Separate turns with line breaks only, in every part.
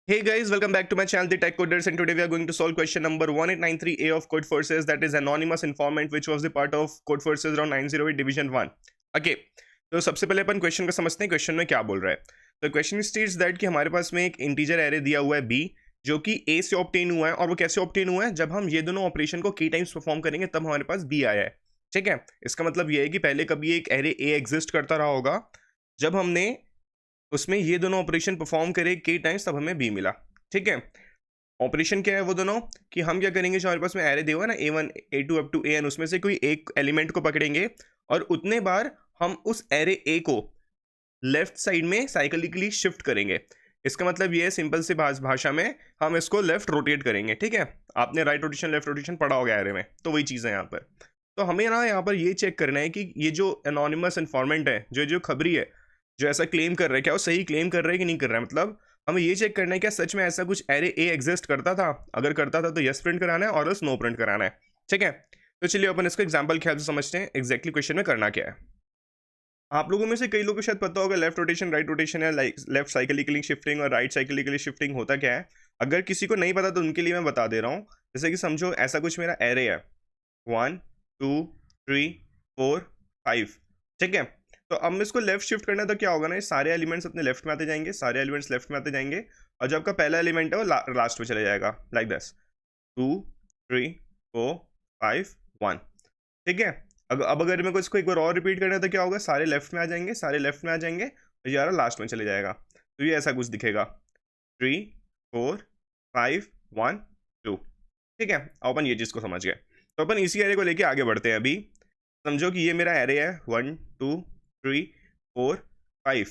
Hey guys, welcome back to my channel, The Tech Coders, and today we are going to solve question number 1893A of Code Forces, that is anonymous informant which was the part of Code Forces around 908 Division 1. Okay, तो सबसे पहले अपन question को समझते हैं, question में क्या बोल रहा है। तो क्वेश्चन स्टेट्स दैट कि हमारे पास में एक इंटीजर एरे दिया हुआ है b जो कि a से ऑब्टेन हुआ है, और वो कैसे ऑब्टेन हुआ है, जब हम ये दोनों ऑपरेशन को k टाइम्स परफॉर्म करेंगे तब हमारे पास b आया है। ठीक है, इसका मतलब ये है कि पहले कभी एक एरे a एग्जिस्ट करता रहा होगा, जब हमने उसमें ये दोनों ऑपरेशन परफॉर्म करे k टाइम्स तब हमें b मिला। ठीक है, ऑपरेशन क्या है वो दोनों, कि हम क्या करेंगे, जो हमारे पास में एरे दिया हुआ है ना A1 A2 up to AN, उसमें से कोई एक एलिमेंट को पकड़ेंगे और उतने बार हम उस एरे A को लेफ्ट साइड में साइक्लिकली शिफ्ट करेंगे। इसका मतलब ये है, सिंपल से भाषा में हम इसको लेफ्ट रोटेट करेंगे। ठीक है, आपने राइट रोटेशन लेफ्ट रोटेशन पढ़ा होगा एरे में, तो वही चीज़ है यहाँ पर। तो हमें ना यहाँ पर ये चेक करना है कि ये जो एनोनिमस इन्फॉर्मेंट है, जो जो खबरी है, जो ऐसा क्लेम कर रहा है, क्या वो सही क्लेम कर रहा है कि नहीं कर रहा है। मतलब हमें ये चेक करना है क्या सच में ऐसा कुछ एरे ए एग्जिस्ट करता था। अगर करता था तो यस प्रिंट कराना है और नो प्रिंट कराना है। ठीक है, तो चलिए अपन इसको एग्जाम्पल के हेल्प से समझते हैं एग्जैक्टली क्वेश्चन में करना क्या है। आप लोगों में से कई लोगों को शायद पता होगा लेफ्ट रोटेशन राइट रोटेशन है, लाइक लेफ्ट साइक्लिकली शिफ्टिंग और राइट साइक्लिकली शिफ्टिंग होता क्या है। अगर किसी को नहीं पता तो उनके लिए मैं बता दे रहा हूँ। जैसे कि समझो ऐसा कुछ मेरा एरे है, 1 2 3 4 5। ठीक है, तो अब मैं इसको लेफ्ट शिफ्ट करना है तो क्या होगा ना, ये सारे एलिमेंट्स अपने लेफ्ट में आते जाएंगे, सारे एलिमेंट्स लेफ्ट में आते जाएंगे, और जो आपका पहला एलिमेंट है वो लास्ट में चले जाएगा, लाइक दिस 2 3 4 5 1। ठीक है, अब अगर मेरे को इसको एक बार और रिपीट करना है तो क्या होगा, सारे लेफ्ट में आ जाएंगे, सारे लेफ्ट में आ जाएंगे, और ये लास्ट में चले जाएगा। तो ये ऐसा कुछ दिखेगा, 3 4 5 1 2। ठीक है, अब अपन ये चीज़ को समझ गए, तो अपन इसी एरे को लेके आगे बढ़ते हैं। अभी समझो कि ये मेरा एरे है 1 2 3 4 5।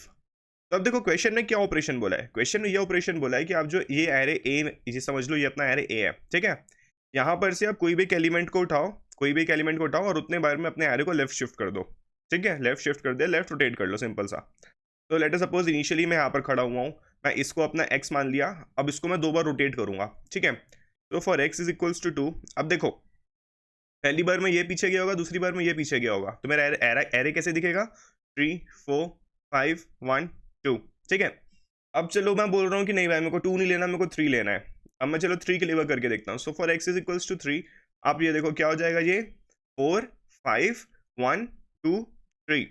तो अब देखो क्वेश्चन में क्या ऑपरेशन बोला है। क्वेश्चन में ये ऑपरेशन बोला है कि आप जो ये एरे ए, इसे समझ लो ये अपना एरे ए है। ठीक है, यहाँ पर से आप कोई भी एक एलिमेंट को उठाओ, कोई भी एक एलिमेंट को उठाओ और उतने बार में अपने एरे को लेफ्ट शिफ्ट कर दो। ठीक है, लेफ्ट शिफ्ट कर दिया, लेफ्ट रोटेट कर लो, सिंपल सा। तो लेट अस सपोज इनिशियली मैं यहाँ पर खड़ा हुआ हूँ, मैं इसको अपना एक्स मान लिया, अब इसको मैं 2 बार रोटेट करूंगा। ठीक है, तो for x is equals to 2। अब देखो पहली बार में ये पीछे गया होगा, दूसरी बार में ये पीछे गया होगा, तो मेरा एरे कैसे दिखेगा, 3 4 5 1 2। ठीक है, अब चलो मैं बोल रहा हूँ कि नहीं भाई मेरे को 2 नहीं लेना, मेरे को 3 लेना है। अब मैं चलो 3 के लेवर करके देखता हूँ। So for x is equals to 3, आप ये देखो क्या हो जाएगा, ये 4 5 1 2 3।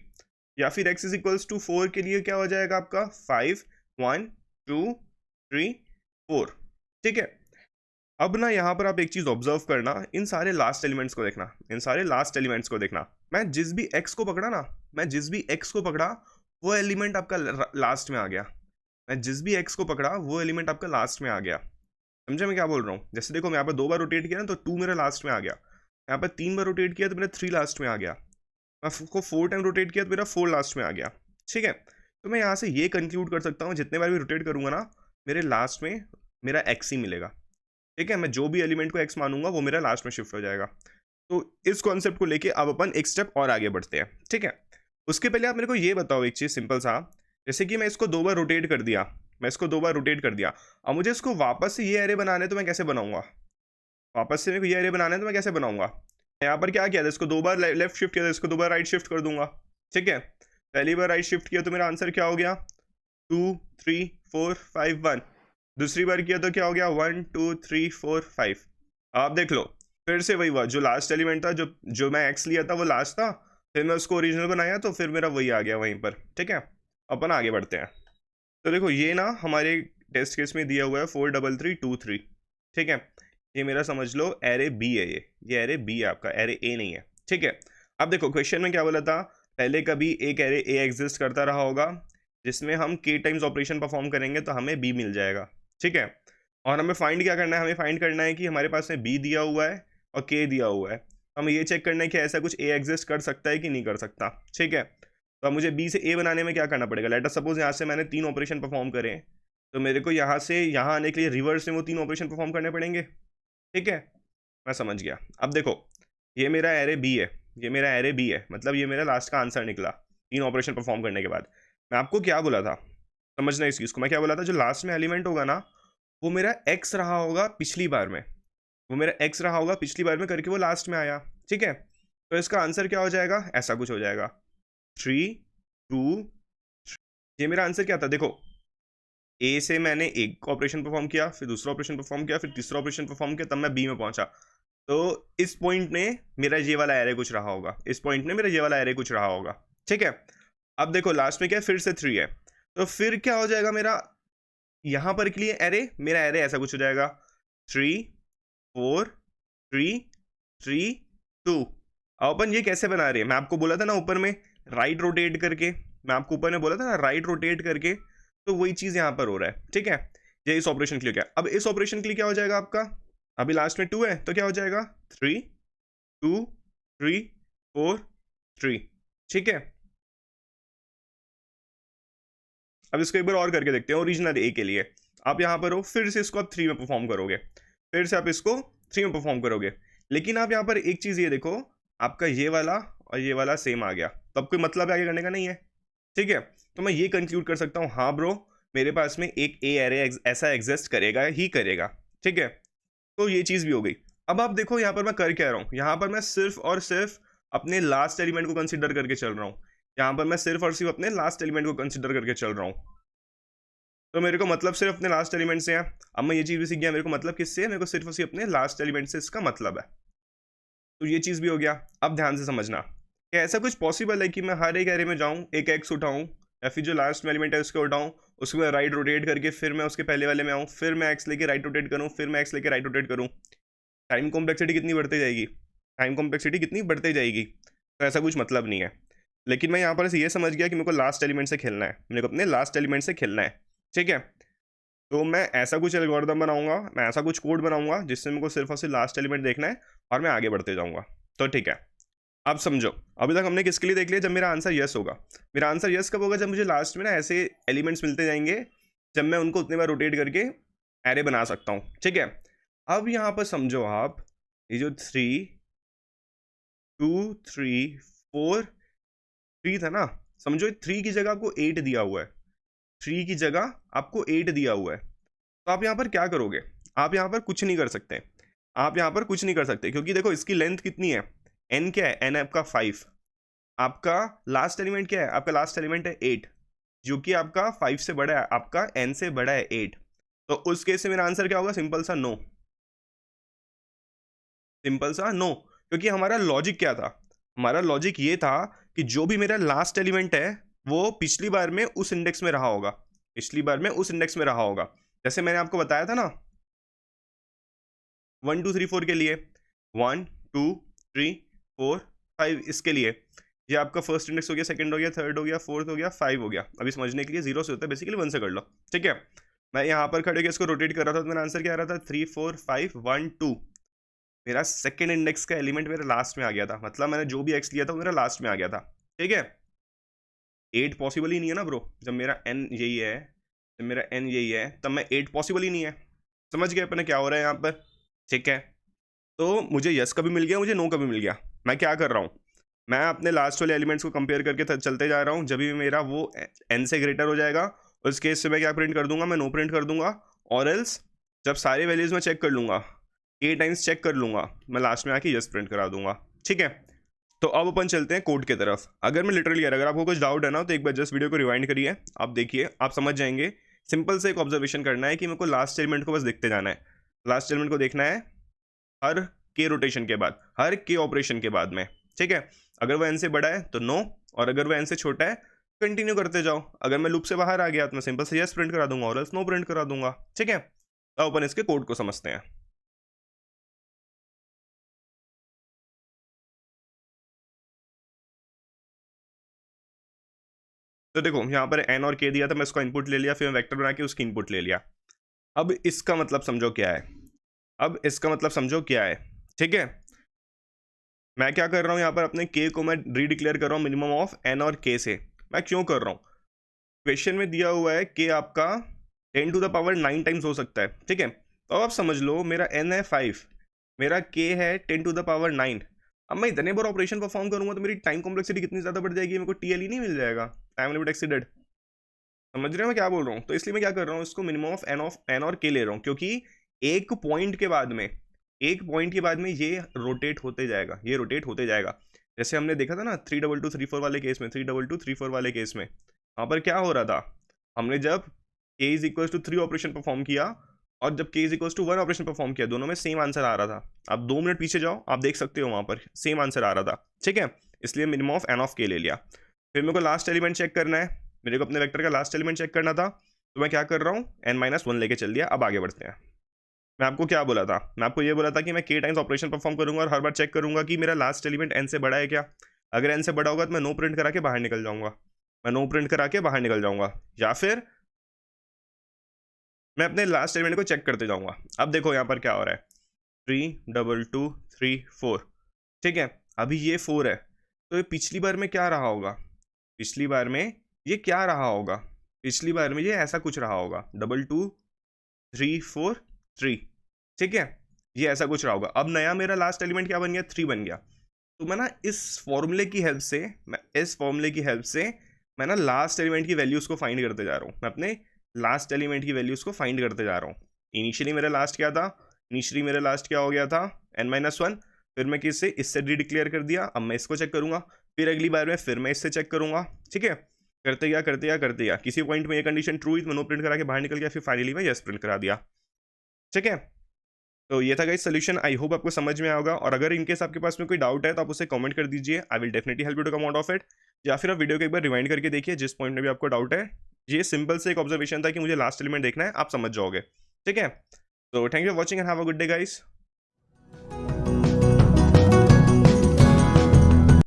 या फिर एक्स इज इक्वल्स टू 4 के लिए क्या हो जाएगा आपका, 5 1 2 3 4। ठीक है, अब ना यहाँ पर आप एक चीज ऑब्जर्व करना, इन सारे लास्ट एलिमेंट्स को देखना, इन सारे लास्ट एलिमेंट्स को देखना। मैं जिस भी एक्स को पकड़ा ना, मैं जिस भी एक्स को पकड़ा वो एलिमेंट आपका लास्ट में आ गया। मैं जिस भी एक्स को पकड़ा वो एलिमेंट आपका लास्ट में आ गया। समझे मैं क्या बोल रहा हूँ। जैसे देखो मैं यहाँ पर 2 बार रोटेट किया ना तो 2 मेरा लास्ट में आ गया, यहाँ पर 3 बार रोटेट किया तो मेरा 3 लास्ट में आ गया, मैं को 4 टाइम रोटेट किया तो मेरा 4 लास्ट में आ गया। ठीक है, तो मैं यहाँ से ये कंक्लूड कर सकता हूँ, जितने बार भी रोटेट करूंगा ना मेरे लास्ट में मेरा एक्स ही मिलेगा। ठीक है, मैं जो भी एलिमेंट को एक्स मानूंगा वो मेरा लास्ट में शिफ्ट हो जाएगा। तो इस कॉन्सेप्ट को लेके अब अपन एक स्टेप और आगे बढ़ते हैं। ठीक है, उसके पहले आप मेरे को ये बताओ एक चीज सिंपल सा, जैसे कि मैं इसको 2 बार रोटेट कर दिया, मैं इसको 2 बार रोटेट कर दिया, अब मुझे इसको वापस से ये एरे बनाने तो मैं कैसे बनाऊंगा, वापस से मेरे को ये एरे बनाना है तो मैं कैसे बनाऊंगा। यहाँ पर क्या किया था, इसको 2 बार लेफ्ट शिफ्ट किया था, इसको 2 बार राइट शिफ्ट कर दूंगा। ठीक है, पहली बार राइट शिफ्ट किया तो मेरा आंसर क्या हो गया, 2 3 4 5 1। दूसरी बार किया तो क्या हो गया, 1 2 3 4 5। आप देख लो फिर से वही हुआ, जो लास्ट एलिमेंट था, जो जो मैं एक्स लिया था वो लास्ट था, फिर मैं उसको ओरिजिनल बनाया तो फिर मेरा वही आ गया वहीं पर। ठीक है, अपन आगे बढ़ते हैं। तो देखो ये ना हमारे टेस्ट केस में दिया हुआ है 4 3 3 2 3। ठीक है, ये मेरा समझ लो एरे बी है, ये एरे बी है आपका, एरे ए नहीं है। ठीक है, अब देखो क्वेश्चन में क्या बोला था, पहले कभी एक एरे ए एग्जिस्ट करता रहा होगा जिसमें हम के टाइम्स ऑपरेशन परफॉर्म करेंगे तो हमें बी मिल जाएगा। ठीक है, और हमें फाइंड क्या करना है, हमें फाइंड करना है कि हमारे पास में बी दिया हुआ है और के दिया हुआ है। हमें ये चेक करना है कि ऐसा कुछ ए एग्जिस्ट कर सकता है कि नहीं कर सकता। ठीक है, तो अब मुझे बी से ए बनाने में क्या करना पड़ेगा, लेट अस सपोज यहाँ से मैंने 3 ऑपरेशन परफॉर्म करे, तो मेरे को यहाँ से यहाँ आने के लिए रिवर्स में वो 3 ऑपरेशन परफॉर्म करने पड़ेंगे। ठीक है, मैं समझ गया। अब देखो ये मेरा एरे बी है, ये मेरा एरे बी है, मतलब ये मेरा लास्ट का आंसर निकला 3 ऑपरेशन परफॉर्म करने के बाद। मैं आपको क्या बोला था, समझना इस चीज़ को, मैं क्या बोला था, जो लास्ट में एलिमेंट होगा ना वो मेरा एक्स रहा होगा पिछली बार में, वो मेरा एक्स रहा होगा पिछली बार में करके वो लास्ट में आया। ठीक है, तो इसका आंसर क्या हो जाएगा, ऐसा कुछ हो जाएगा 3 2। ये मेरा आंसर क्या था देखो, ए से मैंने एक ऑपरेशन परफॉर्म किया, फिर दूसरा ऑपरेशन परफॉर्म किया, फिर तीसरा ऑपरेशन परफॉर्म किया, तब मैं बी में पहुंचा। तो इस पॉइंट ने मेरा ये वाला एरे कुछ रहा होगा, इस पॉइंट ने मेरा ये वाला एरे कुछ रहा होगा। ठीक है, अब देखो लास्ट में क्या है, फिर से 3 है, तो फिर क्या हो जाएगा मेरा यहां पर के लिए एरे, मेरा एरे ऐसा कुछ हो जाएगा 3 4 3 3 2। अपन ये कैसे बना रहे हैं, मैं आपको बोला था ना ऊपर में राइट रोटेट करके, मैं आपको ऊपर में बोला था ना राइट रोटेट करके, तो वही चीज यहां पर हो रहा है। ठीक है, ये इस ऑपरेशन के लिए क्या, अब इस ऑपरेशन के लिए क्या हो जाएगा आपका, अभी लास्ट में 2 है तो क्या हो जाएगा 3 2 3 4 3। ठीक है, अब इसको एक बार और करके देखते हैं ओरिजिनल ए के लिए। आप यहां पर हो, फिर से इसको आप 3 में परफॉर्म करोगे, फिर से आप इसको 3 में परफॉर्म करोगे, लेकिन आप यहां पर एक चीज ये देखो, आपका ये वाला और ये वाला सेम आ गया, तो अब कोई मतलब आगे करने का नहीं है। ठीक है, तो मैं ये कंक्लूड कर सकता हूँ, हाँ ब्रो मेरे पास में एक ए एरे ऐसा एग्जिस्ट करेगा ही करेगा। ठीक है, तो ये चीज भी हो गई। अब आप देखो यहाँ पर मैं कर क्या रहा हूँ, यहाँ पर मैं सिर्फ और सिर्फ अपने लास्ट एलिमेंट को कंसिडर करके चल रहा हूँ, यहाँ पर मैं सिर्फ और सिर्फ अपने लास्ट एलिमेंट को कंसिडर करके चल रहा हूँ। तो मेरे को मतलब सिर्फ अपने लास्ट एलिमेंट से है। अब मैं ये चीज भी सीख गया, मेरे को मतलब किससे है, मेरे को सिर्फ और सिर्फ अपने लास्ट एलिमेंट से इसका मतलब है। तो ये चीज भी हो गया। अब ध्यान से समझना, क्या ऐसा कुछ पॉसिबल है कि मैं हर एक एरे में जाऊं, एक एक्स उठाऊं, या फिर जो लास्ट में एलिमेंट है उसको उठाऊं, उसके बाद राइट रोटेट करके फिर मैं उसके पहले वाले में आऊं, फिर मैं एक्स लेके राइट रोटेट करूं, फिर मैं एक्स लेके राइट रोटेट करूं। टाइम कॉम्प्लेक्सिटी कितनी बढ़ती जाएगी, टाइम कॉम्प्लेक्सिटी कितनी बढ़ती जाएगी। तो ऐसा कुछ मतलब नहीं है। लेकिन मैं यहाँ पर से ये समझ गया कि मेरे को लास्ट एलिमेंट से खेलना है, मेरे को अपने लास्ट एलिमेंट से खेलना है। ठीक है, तो मैं ऐसा कुछ एल्गोरिदम बनाऊंगा, मैं ऐसा कुछ कोड बनाऊंगा जिससे मेरे को सिर्फ और सिर्फ लास्ट एलिमेंट देखना है और मैं आगे बढ़ते जाऊंगा। तो ठीक है, अब समझो अभी तक हमने किसके लिए देख लिया, जब मेरा आंसर यस होगा। मेरा आंसर यस कब होगा, जब मुझे लास्ट में ना ऐसे एलिमेंट्स मिलते जाएंगे जब मैं उनको उतने बार रोटेट करके एरे बना सकता हूँ। ठीक है, अब यहाँ पर समझो आप, ये जो 3 2 3 4 3 था ना, समझो 3 की जगह आपको 8 दिया हुआ है, 3 की जगह आपको 8 दिया हुआ है। तो आप यहाँ पर क्या करोगे, आप यहाँ पर कुछ नहीं कर सकते, आप यहाँ पर कुछ नहीं कर सकते, क्योंकि देखो इसकी लेंथ कितनी है, एन क्या है, एन आपका 5, आपका लास्ट एलिमेंट क्या है, आपका लास्ट एलिमेंट है 8, जो कि आपका 5 से बड़ा है, आपका एन से बड़ा है 8। तो उस केस में मेरा आंसर क्या होगा, सिंपल सा नो, सिंपल सा नो। क्योंकि हमारा लॉजिक क्या था, हमारा लॉजिक ये था कि जो भी मेरा लास्ट एलिमेंट है वो पिछली बार में उस इंडेक्स में रहा होगा, पिछली बार में उस इंडेक्स में रहा होगा। जैसे मैंने आपको बताया था ना 1 2 3 4 के लिए, 1 2 3 4 5 इसके लिए, ये आपका फर्स्ट इंडेक्स हो गया, सेकंड हो गया, थर्ड हो गया, फोर्थ हो गया, 5 हो गया। अभी समझने के लिए 0 से होता है बेसिकली, 1 से कर लो। ठीक है, मैं यहाँ पर खड़े होकर इसको रोटेट कर रहा था, तो मेरा आंसर क्या आ रहा था 3 4 5 1 2। मेरा सेकंड इंडेक्स का एलिमेंट मेरे लास्ट में आ गया था, मतलब मैंने जो भी एक्स लिया था वो मेरा लास्ट में आ गया था। ठीक है, 8 पॉसिबल ही नहीं है ना ब्रो, जब मेरा एन यही है, जब मेरा एन यही है तब मैं 8 पॉसिबल ही नहीं है। समझ गए अपने क्या हो रहा है यहाँ पर। ठीक है, तो मुझे यस का भी मिल गया, मुझे नो का भी मिल गया। मैं क्या कर रहा हूँ, मैं अपने लास्ट वाले एलिमेंट्स को कंपेयर करके चलते जा रहा हूँ, जब भी मेरा वो एन से ग्रेटर हो जाएगा उस केस से मैं क्या प्रिंट कर दूंगा, मैं नो प्रिंट कर दूंगा। और एल्स जब सारे वैल्यूज में चेक कर लूंगा, के टाइम्स चेक कर लूंगा, मैं लास्ट में आके यस प्रिंट करा दूंगा। ठीक है, तो अब अपन चलते हैं कोड की तरफ। अगर मैं लिटरली अगर आपको कुछ डाउट है ना, तो एक बार जस्ट वीडियो को रिवाइंड करिए, आप देखिए आप समझ जाएंगे। सिंपल से एक ऑब्जर्वेशन करना है कि मेरे को लास्ट एलिमेंट को बस देखते जाना है, लास्ट एलिमेंट को देखना है हर के रोटेशन के बाद, हर के ऑपरेशन के बाद में। ठीक है, अगर वो एन से बड़ा है तो नो, और अगर वो एन से छोटा है कंटिन्यू करते जाओ। अगर मैं लूप से बाहर आ गया तो मैं सिंपल से यस प्रिंट करा दूंगा और एल्स नो प्रिंट करा दूंगा। ठीक है, अब अपन इसके कोड को समझते हैं। तो देखो यहाँ पर एन और के दिया था, मैं इसका इनपुट ले लिया, फिर मैं वेक्टर बना के उसकी इनपुट ले लिया। अब इसका मतलब समझो क्या है, अब इसका मतलब समझो क्या है। ठीक है, मैं क्या कर रहा हूँ यहाँ पर, अपने के को मैं रीडिक्लेयर कर रहा हूँ मिनिमम ऑफ एन और के से। मैं क्यों कर रहा हूँ, क्वेश्चन में दिया हुआ है कि आपका 10⁻9 टाइम्स हो सकता है। ठीक है, तो आप समझ लो मेरा एन है 5, मेरा के है 10⁻9। अब मैं इतने बार ऑपरेशन परफॉर्म करूंगा तो मेरी टाइम कॉम्प्लेक्सिटी कितनी ज़्यादा बढ़ जाएगी, मेरे को टीएल ही नहीं मिल जाएगा, टाइम लिमिट एक्सीडेड। समझ रहे हो मैं क्या बोल रहा हूँ। तो इसलिए मैं क्या कर रहा हूँ, इसको मिनिमम ऑफ एन और के ले रहा हूँ, क्योंकि एक पॉइंट के बाद में, एक पॉइंट के बाद में ये रोटेट होते जाएगा, ये रोटेट होते जाएगा। जैसे हमने देखा था ना 3 2 2 3 4 वाले केस में, 3 2 2 3 4 वाले केस में, वहाँ पर क्या हो रहा था, हमने जब k is equal to 3 operation perform किया और जब k is equal to 1 operation perform किया, दोनों में सेम आंसर आ रहा था। आप 2 मिनट पीछे जाओ, आप देख सकते हो वहां पर सेम आंसर आ रहा था, ठीक है। इसलिए minimum of n of k ले लिया। फिर मेरे को लास्ट एलिमेंट चेक करना है, मेरे को अपने वेक्टर का लास्ट एलिमेंट चेक करना था, तो मैं क्या कर रहा हूँ, n-1 लेके चल दिया। अब आगे बढ़ते हैं। मैं आपको क्या बोला था, मैं आपको ये बोला था कि मैं k टाइम्स ऑपरेशन परफॉर्म करूंगा और हर बार चेक करूंगा कि मेरा लास्ट एलिमेंट n से बड़ा है क्या। अगर n से बड़ा होगा तो मैं नो प्रिंट करा के बाहर निकल जाऊंगा, मैं नो प्रिंट करा के बाहर निकल जाऊंगा, या फिर मैं अपने लास्ट एलिमेंट को चेक करते जाऊंगा। अब देखो यहाँ पर क्या हो रहा है, 3 2 2 3 4, ठीक है। अभी ये 4 है, तो ये पिछली बार में क्या रहा होगा, पिछली बार में ये क्या रहा होगा, पिछली बार में ये ऐसा कुछ रहा होगा, 2 2 3 4 3, ठीक है। ये ऐसा कुछ रहा होगा। अब नया मेरा लास्ट एलिमेंट क्या बन गया, 3 बन गया। तो मैं ना इस फॉर्मूले की हेल्प से, मैं ना लास्ट एलिमेंट की वैल्यूज को फाइंड करते जा रहा हूँ। मैं अपने लास्ट एलिमेंट की वैल्यूज को फाइंड करते जा रहा हूँ। इनिशियली मेरा लास्ट क्या था, इनिशियली मेरा लास्ट क्या हो गया था, n-1। फिर मैं किससे, इससे डिक्लेयर कर दिया। अब मैं इसको चेक करूंगा, फिर अगली बार में फिर मैं इससे चेक करूंगा, ठीक है। करते गया किसी पॉइंट में ये कंडीशन ट्रू हुई तो मैं नो प्रिंट करा के बाहर निकल गया, फिर फाइनली मैं यस प्रिंट करा दिया, ठीक है। तो ये था गाइस सोल्यूशन। आई होप आपको समझ में आएगा, और अगर इनकेस आपके पास में कोई डाउट है तो आप उसे कमेंट कर दीजिए, I will definitely help you to come out of it. या फिर आप वीडियो को एक बार रिवाइंड करके देखिए जिस पॉइंट में भी आपको डाउट है। ये सिंपल से एक ऑब्जर्वेशन था कि मुझे लास्ट एलिमेंट देखना है, आप समझ जाओगे, ठीक है। तो thank you for watching and have a good day guys.